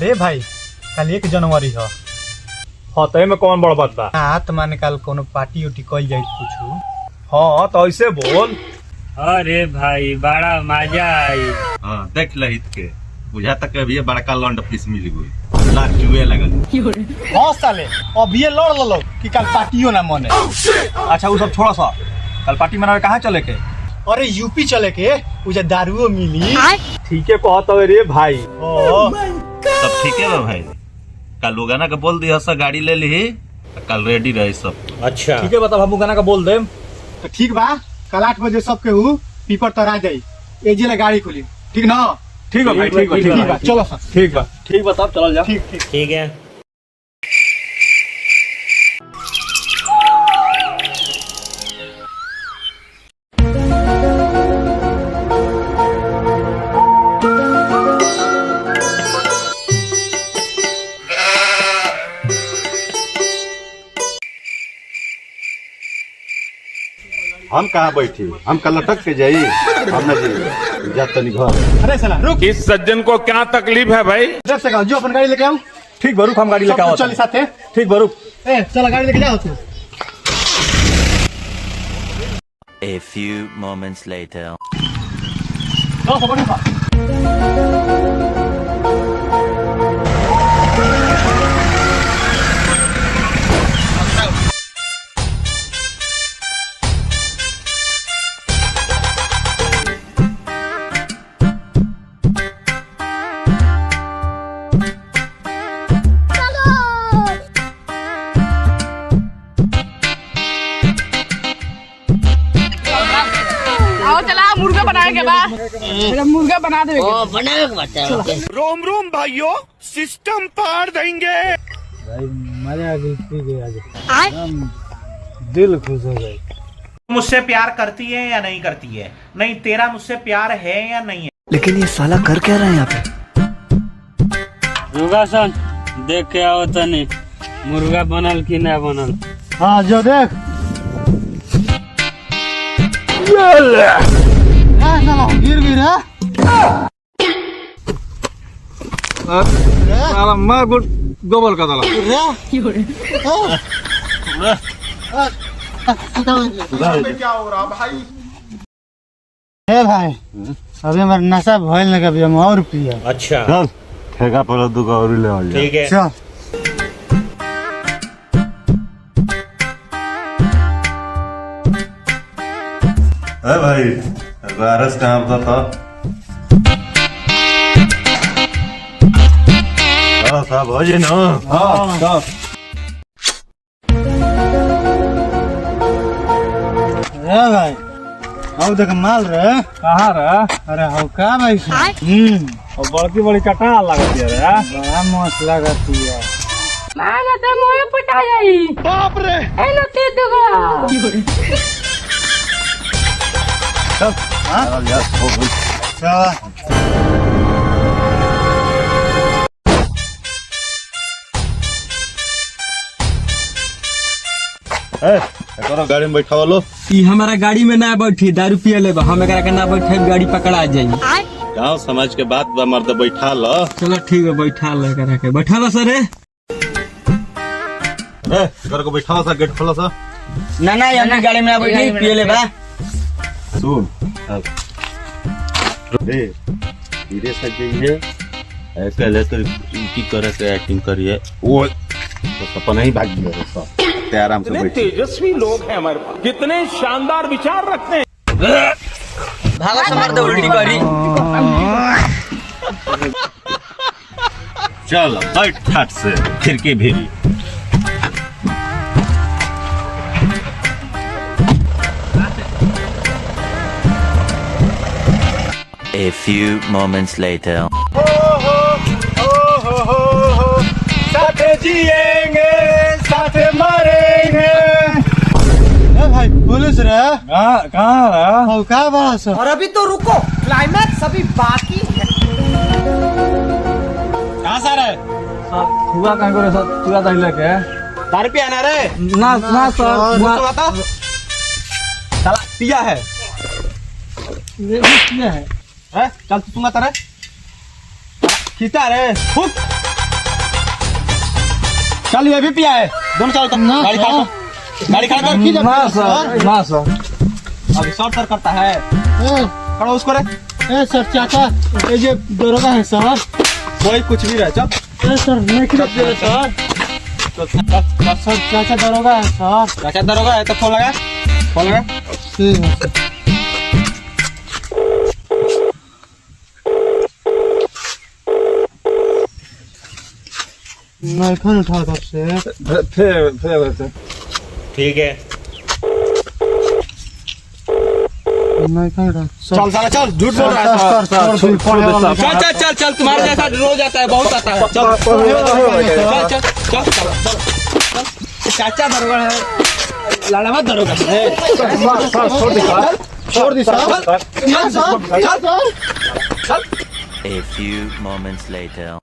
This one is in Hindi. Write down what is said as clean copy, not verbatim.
अरे भाई कल 1 जनवरी है। हाँ तो में कौन बड़ बात बा? हाँ तो माने कल कोनो पार्टी उटी कल जाए कुछ। हाँ तो ऐसे बोल। अरे भाई बड़ा मजा आई। हाँ देख लहित के बुझा तक अभी बड़का लौंड पीस मिल गई लाख जुए लगल। हाँ साले अब ये लड़ लो कि कल पार्टियो ना मने। अच्छा वो सब छोड़ा सा, कल पार्टी मनावे कहाँ चले के? अरे यूपी चले के उजे दारुओ मिली। ठीक है कहत रे भाई। सब ठीक है भाई, कल लोगाना के बोल दिया सा गाड़ी ले ली, कल रेडी रहे सब। अच्छा ठीक है बता हम गाना का बोल दे। तो ठीक बा, कल 8 बजे सबके हु पीपर तरा जाई एजे ले गाड़ी खुली। ठीक ना? ठीक है भाई, ठीक है चलो सर। ठीक बा तब चल जा। ठीक है। हम कहाँ बैठी, हम कल लटक के जाई, हम ना जी जा तनी घर। अरे साला रुक, इस सज्जन को क्या तकलीफ है भाई? जब से कहो जो अपन गाड़ी लेके आओ। ठीक बरुक हम गाड़ी लेके आओ। चल साथे। ठीक बरुक। चला गाड़ी लेके जाओ तू। A few moments later. चला मुर्गा बनाएंगे बा। मुर्गा बना दे। रोम रोम भाइयों, सिस्टम पार देंगे। भाई मजा आ गई आज। दिल खुश हो गई। मुझसे प्यार करती है या नहीं करती है? नहीं तेरा मुझसे प्यार है या नहीं है? लेकिन ये साला कर क्या रहा है यहाँ पे? रुका सन देख के आओ तनी मुर्गा बनल की ना बनल। हाँ जो देख। गिर मैं गोबर का दला। क्या हो रहा भाई? हे भाई अभी हमारा नशा भइल ना, कभी हम और पिया। अच्छा चल ठेका पर दुका और ले आ जा। ठीक है चल। अरे भाई वायरस कहाँ होता था? साहब हो जी ना। हाँ चल। अरे भाई अब देख माल रे। कहाँ रहा? अरे हो का भाई? और बड़की बड़ी चटा लगती है रे। बड़ा मस्त लगती है। मैं तो मोए पटा जाई। बाप रे एनो ते दुगा। चल यार हो गई। चल करो गाड़ी में बैठा लो। ई हमारा गाड़ी में ना बैठी, दारू पिए ले हम एकरा के ना बैठे, गाड़ी पकड़ा जाई। गाँव समाज के बात बा मर्द बैठा लो। चलो ठीक है बैठा ले करा के। बैठा लो सर। को बैठा सा, गेट खोला सा। ना ना यानी गाड़ी में ना बैठी पिए ले बा। सुन धीरे से जाइए, ऐसे लेकर की तरह से एक्टिंग करिए। वो तो सपना ही भाग गया सब। आराम से बैठिए। तेजस्वी लोग हैं हमारे पास, कितने शानदार विचार रखते हैं। भागा से मर्द उल्टी करी। चल बैठ ठाट से खिड़की भेरी। A few moments later. साथे जिएंगे साथे मरेंगे। भाई पुलिस रे। कहाँ रहा? हो का बस? और अभी तो रुको, क्लाइमैक्स अभी बाकी है। कहाँ सर है? हुआ कहाँ को रे सर? पूरा दही लेके दारू पिया ना रे? ना ना सर हुआ बता। साला पिया है। ये है। चल तू सुना तारे खींचा रे फुक चल ये भी पिया है दोनों चलो तो गाड़ी खड़ा कर गाड़ी खड़ा कर ना सर अभी शॉर्ट सर करता है खड़ा उसको रे ए सर चाचा ये जो दरोगा है सर कोई कुछ भी रहे चल ए सर नहीं किया सर सर चाचा दरोगा है सर चाचा दरोगा है तो फोन लगा ठीक है मैं फोन उठा कर से फिर ठीक है मैं फोन उठा चल साला चल झूठ बोल रहा है चल चल चल चल तुम्हारे जैसा रोज आता है बहुत आता है चल चल चल चल चाचा दरोगा है लाला मत दरोगा है छोड़ दी A few moments later.